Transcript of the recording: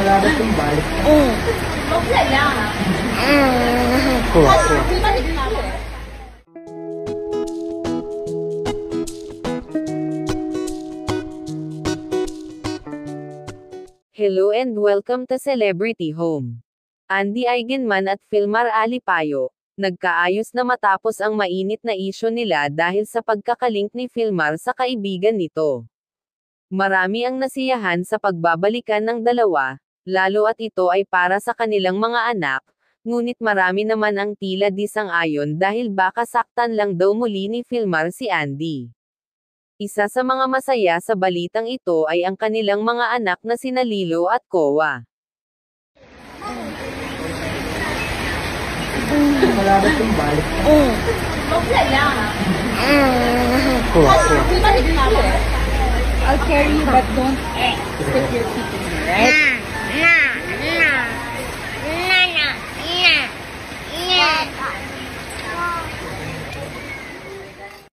Wala na itong balik. Kuha. Hello and welcome to Celebrity Home. Andy Eigenman at Filmar Alipayo, nagkaayos na matapos ang mainit na isyu nila dahil sa pagkakalink ni Filmar sa kaibigan nito. Marami ang nasiyahan sa pagbabalikan ng dalawa, lalo at ito ay para sa kanilang mga anak, ngunit marami naman ang tila di sang-ayon dahil baka saktan lang daw muli ni Filmar si Andy. Isa sa mga masaya sa balitang ito ay ang kanilang mga anak na sina Lilo at Kowa. Wala na itong balik. Kuha. I'll carry you, but don't stick your feet in me, right?